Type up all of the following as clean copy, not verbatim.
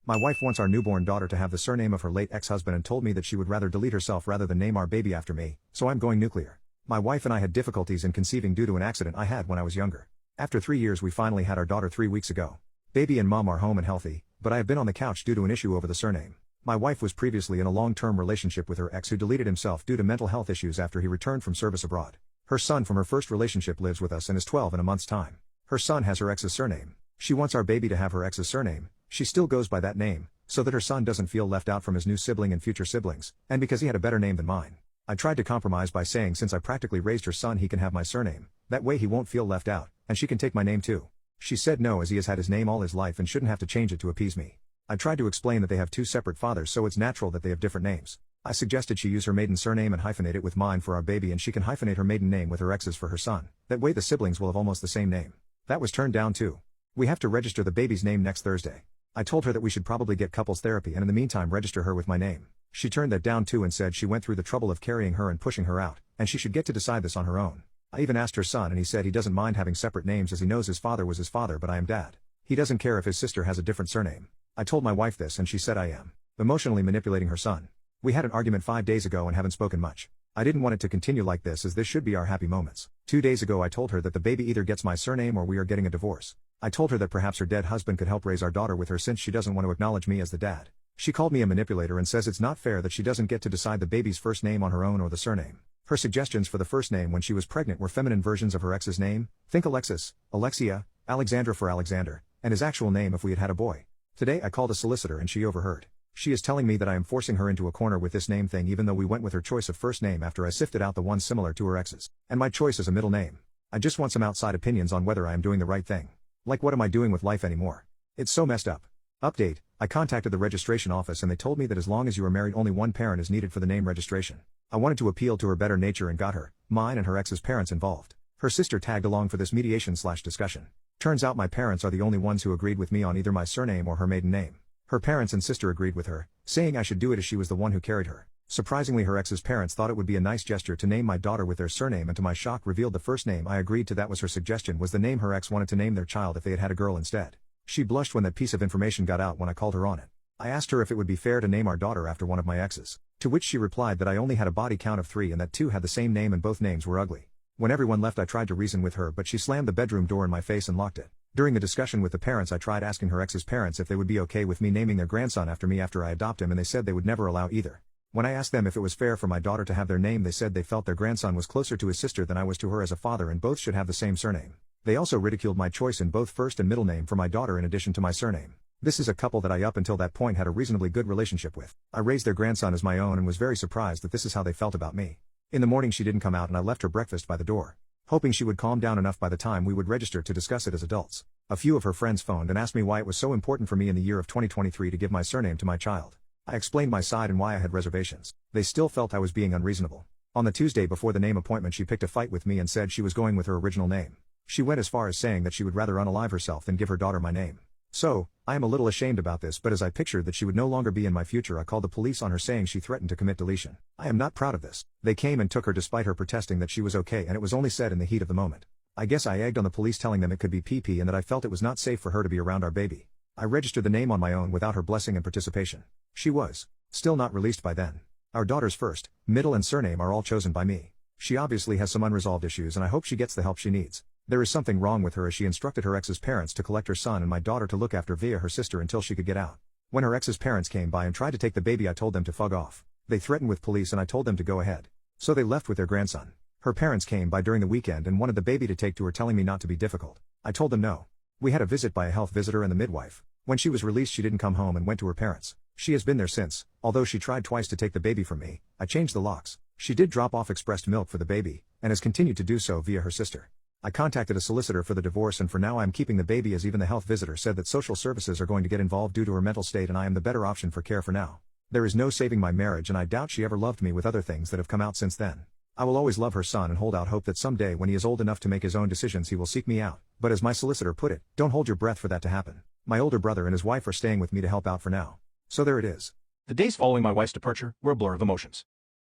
My wife wants our newborn daughter to have the surname of her late ex-husband and told me that she would rather delete herself rather than name our baby after me, so I'm going nuclear. My wife and I had difficulties in conceiving due to an accident I had when I was younger. After 3 years we finally had our daughter 3 weeks ago. Baby and mom are home and healthy, but I have been on the couch due to an issue over the surname. My wife was previously in a long-term relationship with her ex who deleted himself due to mental health issues after he returned from service abroad. Her son from her first relationship lives with us and is 12 in a month's time. Her son has her ex's surname. She wants our baby to have her ex's surname. She still goes by that name, so that her son doesn't feel left out from his new sibling and future siblings, and because he had a better name than mine. I tried to compromise by saying since I practically raised her son he can have my surname, that way he won't feel left out, and she can take my name too. She said no as he has had his name all his life and shouldn't have to change it to appease me. I tried to explain that they have 2 separate fathers so it's natural that they have different names. I suggested she use her maiden surname and hyphenate it with mine for our baby and she can hyphenate her maiden name with her ex's for her son, that way the siblings will have almost the same name. That was turned down too. We have to register the baby's name next Thursday. I told her that we should probably get couples therapy and in the meantime register her with my name. She turned that down too and said she went through the trouble of carrying her and pushing her out, and she should get to decide this on her own. I even asked her son and he said he doesn't mind having separate names as he knows his father was his father but I am dad. He doesn't care if his sister has a different surname. I told my wife this and she said I am emotionally manipulating her son. We had an argument 5 days ago and haven't spoken much. I didn't want it to continue like this as this should be our happy moments. 2 days ago I told her that the baby either gets my surname or we are getting a divorce. I told her that perhaps her dead husband could help raise our daughter with her since she doesn't want to acknowledge me as the dad. She called me a manipulator and says it's not fair that she doesn't get to decide the baby's first name on her own or the surname. Her suggestions for the first name when she was pregnant were feminine versions of her ex's name, think Alexis, Alexia, Alexandra for Alexander, and his actual name if we had had a boy. Today I called a solicitor and she overheard. She is telling me that I am forcing her into a corner with this name thing even though we went with her choice of first name after I sifted out the ones similar to her ex's. And my choice is a middle name. I just want some outside opinions on whether I am doing the right thing. Like what am I doing with life anymore? It's so messed up. Update, I contacted the registration office and they told me that as long as you are married only one parent is needed for the name registration. I wanted to appeal to her better nature and got her, mine and her ex's parents involved. Her sister tagged along for this mediation/discussion. Turns out my parents are the only ones who agreed with me on either my surname or her maiden name. Her parents and sister agreed with her, saying I should do it as she was the one who carried her. Surprisingly her ex's parents thought it would be a nice gesture to name my daughter with their surname and to my shock revealed the first name I agreed to that was her suggestion was the name her ex wanted to name their child if they had had a girl instead. She blushed when that piece of information got out when I called her on it. I asked her if it would be fair to name our daughter after one of my exes, to which she replied that I only had a body count of 3 and that 2 had the same name and both names were ugly. When everyone left I tried to reason with her but she slammed the bedroom door in my face and locked it. During the discussion with the parents I tried asking her ex's parents if they would be okay with me naming their grandson after me after I adopt him and they said they would never allow either. When I asked them if it was fair for my daughter to have their name they said they felt their grandson was closer to his sister than I was to her as a father and both should have the same surname. They also ridiculed my choice in both first and middle name for my daughter in addition to my surname. This is a couple that I up until that point had a reasonably good relationship with. I raised their grandson as my own and was very surprised that this is how they felt about me. In the morning she didn't come out and I left her breakfast by the door, hoping she would calm down enough by the time we would register to discuss it as adults. A few of her friends phoned and asked me why it was so important for me in the year of 2023 to give my surname to my child. I explained my side and why I had reservations. They still felt I was being unreasonable. On the Tuesday before the name appointment she picked a fight with me and said she was going with her original name. She went as far as saying that she would rather unalive herself than give her daughter my name. So, I am a little ashamed about this but as I pictured that she would no longer be in my future I called the police on her saying she threatened to commit deletion. I am not proud of this. They came and took her despite her protesting that she was okay and it was only said in the heat of the moment. I guess I egged on the police telling them it could be PP and that I felt it was not safe for her to be around our baby. I registered the name on my own without her blessing and participation. She was still not released by then. Our daughter's first, middle and surname are all chosen by me. She obviously has some unresolved issues and I hope she gets the help she needs. There is something wrong with her as she instructed her ex's parents to collect her son and my daughter to look after via her sister until she could get out. When her ex's parents came by and tried to take the baby I told them to fuck off. They threatened with police and I told them to go ahead. So they left with their grandson. Her parents came by during the weekend and wanted the baby to take to her telling me not to be difficult. I told them no. We had a visit by a health visitor and the midwife. When she was released she didn't come home and went to her parents. She has been there since, although she tried twice to take the baby from me. I changed the locks. She did drop off expressed milk for the baby, and has continued to do so via her sister. I contacted a solicitor for the divorce and for now I am keeping the baby as even the health visitor said that social services are going to get involved due to her mental state and I am the better option for care for now. There is no saving my marriage and I doubt she ever loved me with other things that have come out since then. I will always love her son and hold out hope that someday when he is old enough to make his own decisions he will seek me out, but as my solicitor put it, don't hold your breath for that to happen. My older brother and his wife are staying with me to help out for now. So there it is. The days following my wife's departure were a blur of emotions.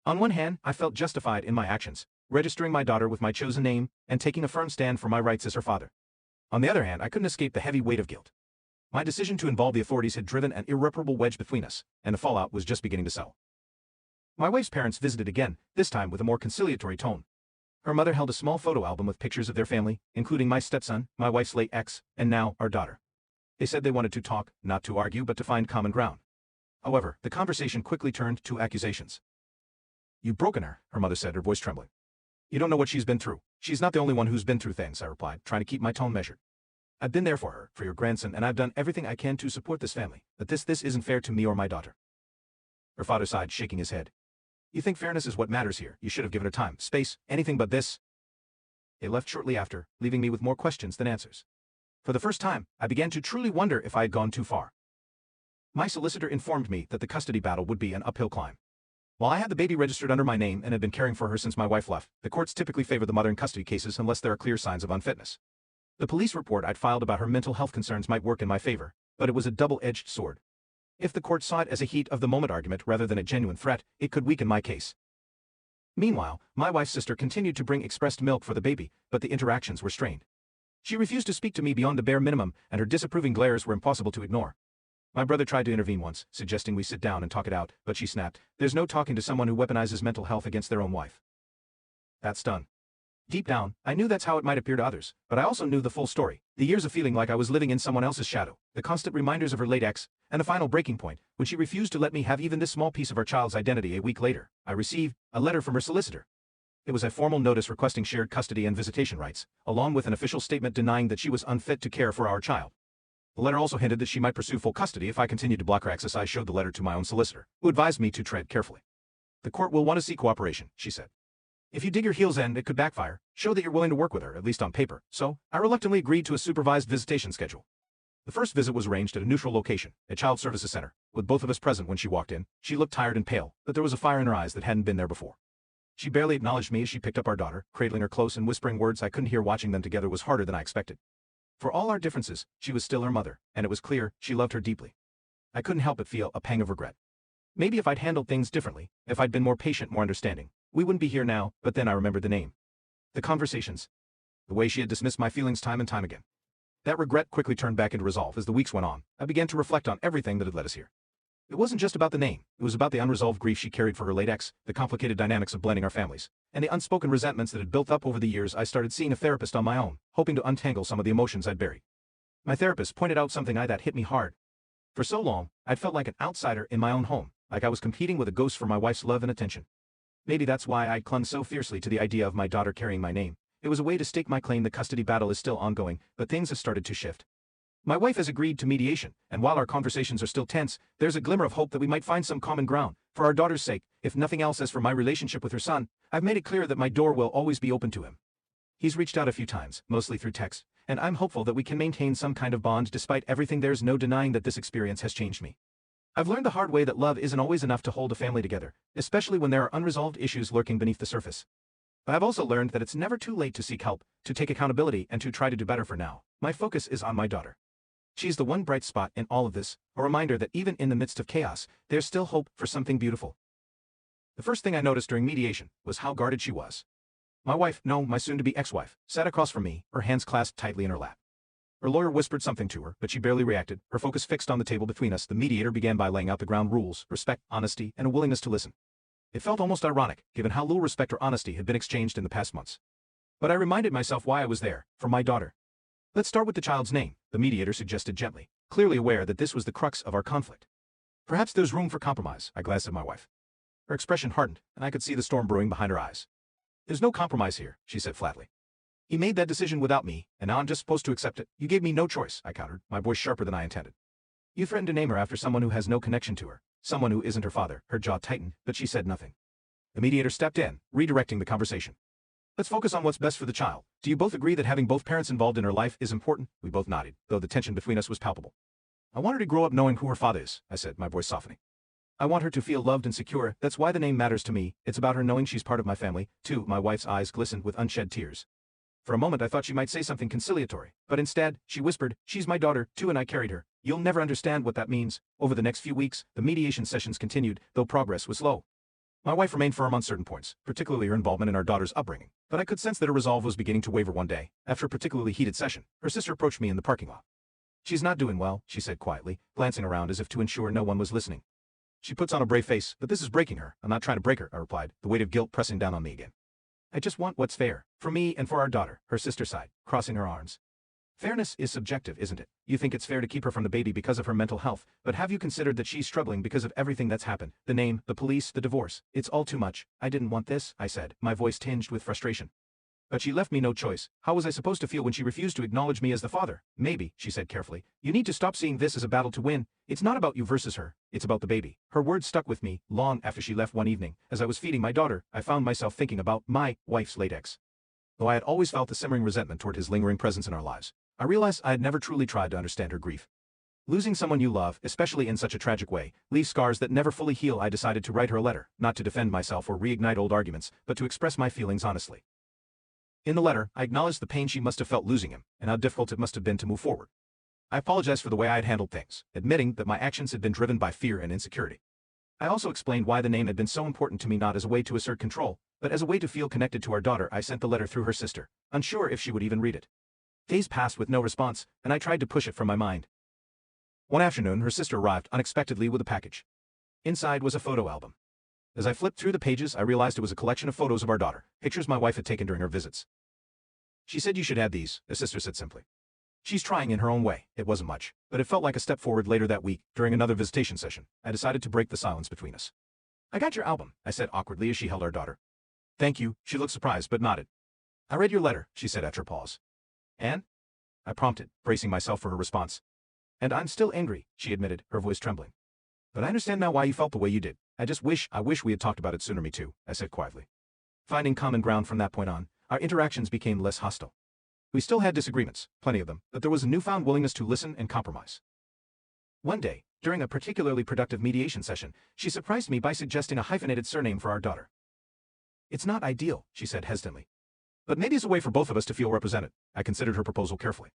On one hand, I felt justified in my actions, registering my daughter with my chosen name, and taking a firm stand for my rights as her father. On the other hand, I couldn't escape the heavy weight of guilt. My decision to involve the authorities had driven an irreparable wedge between us, and the fallout was just beginning to sow. My wife's parents visited again, this time with a more conciliatory tone. Her mother held a small photo album with pictures of their family, including my stepson, my wife's late ex, and now our daughter. They said they wanted to talk, not to argue but to find common ground. However, the conversation quickly turned to accusations. "You've broken her," her mother said, her voice trembling. "You don't know what she's been through." "She's not the only one who's been through things," I replied, trying to keep my tone measured. "I've been there for her, for your grandson, and I've done everything I can to support this family, but this isn't fair to me or my daughter." Her father sighed, shaking his head. "You think fairness is what matters here? You should have given her time, space, anything but this." They left shortly after, leaving me with more questions than answers. For the first time, I began to truly wonder if I had gone too far. My solicitor informed me that the custody battle would be an uphill climb. While I had the baby registered under my name and had been caring for her since my wife left, the courts typically favor the mother in custody cases unless there are clear signs of unfitness. The police report I'd filed about her mental health concerns might work in my favor, but it was a double-edged sword. If the court saw it as a heat-of-the-moment argument rather than a genuine threat, it could weaken my case. Meanwhile, my wife's sister continued to bring expressed milk for the baby, but the interactions were strained. She refused to speak to me beyond the bare minimum, and her disapproving glares were impossible to ignore. My brother tried to intervene once, suggesting we sit down and talk it out, but she snapped, "There's no talking to someone who weaponizes mental health against their own wife." That stung. Deep down, I knew that's how it might appear to others, but I also knew the full story. The years of feeling like I was living in someone else's shadow, the constant reminders of her late ex, and the final breaking point, when she refused to let me have even this small piece of our child's identity. A week later, I received a letter from her solicitor. It was a formal notice requesting shared custody and visitation rights, along with an official statement denying that she was unfit to care for our child. The letter also hinted that she might pursue full custody if I continued to block her access. I showed the letter to my own solicitor, who advised me to tread carefully. "The court will want to see cooperation," she said. "If you dig your heels in, it could backfire. Show that you're willing to work with her, at least on paper." So, I reluctantly agreed to a supervised visitation schedule. The first visit was arranged at a neutral location, a child services center, with both of us present. When she walked in, she looked tired and pale, but there was a fire in her eyes that hadn't been there before. She barely acknowledged me as she picked up our daughter, cradling her close and whispering words I couldn't hear. Watching them together was harder than I expected. For all our differences, she was still her mother, and it was clear she loved her deeply. I couldn't help but feel a pang of regret. Maybe if I'd handled things differently, if I'd been more patient, more understanding, we wouldn't be here now. But then I remembered the name. The conversations. The way she had dismissed my feelings time and time again. That regret quickly turned back into resolve. As the weeks went on, I began to reflect on everything that had led us here. It wasn't just about the name, it was about the unresolved grief she carried for her late ex, the complicated dynamics of blending our families, and the unspoken resentments that had built up over the years. I started seeing a therapist on my own, hoping to untangle some of the emotions I'd buried. My therapist pointed out something that hit me hard. For so long, I'd felt like an outsider in my own home, like I was competing with a ghost for my wife's love and attention. Maybe that's why I clung so fiercely to the idea of my daughter carrying my name. It was a way to stake my claim. The custody battle is still ongoing, but things have started to shift. My wife has agreed to mediation, and while our conversations are still tense, there's a glimmer of hope that we might find some common ground. For our daughter's sake, if nothing else. As for my relationship with her son, I've made it clear that my door will always be open to him. He's reached out a few times, mostly through text, and I'm hopeful that we can maintain some kind of bond despite everything. There's no denying that this experience has changed me. I've learned the hard way that love isn't always enough to hold a family together, especially when there are unresolved issues lurking beneath the surface. But I've also learned that it's never too late to seek help, to take accountability, and to try to do better. For now, my focus is on my daughter. She's the one bright spot in all of this, a reminder that even in the midst of chaos, there's still hope for something beautiful. The first thing I noticed during mediation was how guarded she was. My wife, no, my soon-to-be ex-wife, sat across from me, her hands clasped tightly in her lap. Her lawyer whispered something to her, but she barely reacted, her focus fixed on the table between us. The mediator began by laying out the ground rules: respect, honesty, and a willingness to listen. It felt almost ironic, given how little respect or honesty had been exchanged in the past months. But I reminded myself why I was there, for my daughter. "Let's start with the child's name," the mediator suggested gently, clearly aware that this was the crux of our conflict. "Perhaps there's room for compromise." I glanced at my wife. Her expression hardened, and I could see the storm brewing behind her eyes. "There's no compromise here," she said flatly. "He made that decision without me, and now I'm just supposed to accept it." "You gave me no choice," I countered, my voice sharper than I intended. "You threatened to name her after someone who has no connection to her, someone who isn't her father." Her jaw tightened, but she said nothing. The mediator stepped in, redirecting the conversation. "Let's focus on what's best for the child. Do you both agree that having both parents involved in her life is important?" We both nodded, though the tension between us was palpable. "I want her to grow up knowing who her father is," I said, my voice softening. "I want her to feel loved and secure. That's why the name matters to me. It's about her knowing she's part of my family, too." My wife's eyes glistened with unshed tears. For a moment I thought she might say something conciliatory, but instead, she whispered, "She's my daughter, too, and I carried her. You'll never understand what that means." Over the next few weeks, the mediation sessions continued, though progress was slow. My wife remained firm on certain points, particularly her involvement in our daughter's upbringing, but I could sense that her resolve was beginning to waver. One day, after a particularly heated session, her sister approached me in the parking lot. She's not doing well, she said quietly, glancing around as if to ensure no one was listening. She puts on a brave face, but this is breaking her. I'm not trying to break her, I replied, the weight of guilt pressing down on me again. I just want what's fair, for me and for our daughter, her sister sighed, crossing her arms. Fairness is subjective, isn't it? You think it's fair to keep her from the baby because of her mental health, but have you considered that she's struggling because of everything that's happened? The name, the police, the divorce. It's all too much. I didn't want this, I said, my voice tinged with frustration. But she left me no choice. How was I supposed to feel when she refused to acknowledge me as the father? Maybe, she said carefully, you need to stop seeing this as a battle to win. It's not about you versus her. It's about the baby. Her words stuck with me, long after she left one evening. As I was feeding my daughter, I found myself thinking about my wife's late ex. Though I had always felt the simmering resentment toward his lingering presence in our lives, I realized I had never truly tried to understand her grief. Losing someone you love, especially in such a tragic way, leaves scars that never fully heal. I decided to write her a letter, not to defend myself or reignite old arguments, but to express my feelings honestly. In the letter, I acknowledged the pain she must have felt losing him, and how difficult it must have been to move forward. I apologized for the way I had handled things, admitting that my actions had been driven by fear and insecurity. I also explained why the name had been so important to me, not as a way to assert control, but as a way to feel connected to our daughter. I sent the letter through her sister, unsure if she would even read it. Days passed with no response, and I tried to push it from my mind. One afternoon, her sister arrived unexpectedly with a package. Inside was a photo album. As I flipped through the pages, I realized it was a collection of photos of our daughter, pictures my wife had taken during her visits. She said you should add these, the sister said simply. She's trying in her own way. It wasn't much, but it felt like a step forward. Later that week, during another visitation session, I decided to break the silence between us. I got your album, I said awkwardly as she held our daughter. Thank you, she looked surprised but nodded. I read your letter, she said after a pause. And? I prompted, bracing myself for her response. And I'm still angry, she admitted, her voice trembling. But I understand now why you felt the way you did. I wish we had talked about it sooner. Me too, I said quietly. Finding common ground from that point on, our interactions became less hostile. We still had disagreements, plenty of them, but there was a newfound willingness to listen and compromise. One day, during a particularly productive mediation session, she surprised me by suggesting a hyphenated surname for our daughter. It's not ideal, she said hesitantly. But maybe it's a way for both of us to feel represented. I considered her proposal carefully.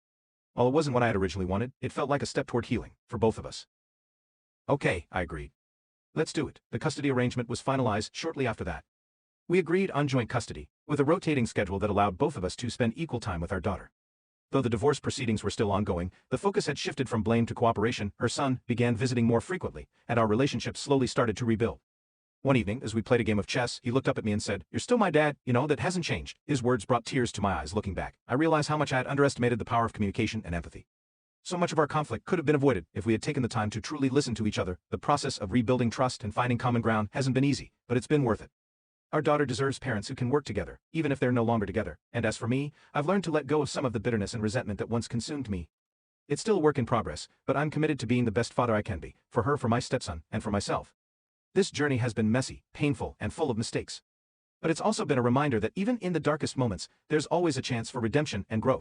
While it wasn't what I had originally wanted, it felt like a step toward healing, for both of us. Okay, I agreed. Let's do it. The custody arrangement was finalized shortly after that. We agreed on joint custody, with a rotating schedule that allowed both of us to spend equal time with our daughter. Though the divorce proceedings were still ongoing, the focus had shifted from blame to cooperation. Her son began visiting more frequently, and our relationship slowly started to rebuild. One evening, as we played a game of chess, he looked up at me and said, "You're still my dad, you know, that hasn't changed." His words brought tears to my eyes. Looking back, I realized how much I had underestimated the power of communication and empathy. So much of our conflict could have been avoided if we had taken the time to truly listen to each other. The process of rebuilding trust and finding common ground hasn't been easy, but it's been worth it. Our daughter deserves parents who can work together, even if they're no longer together. And as for me, I've learned to let go of some of the bitterness and resentment that once consumed me. It's still a work in progress, but I'm committed to being the best father I can be, for her, for my stepson, and for myself. This journey has been messy, painful, and full of mistakes. But it's also been a reminder that even in the darkest moments, there's always a chance for redemption and growth.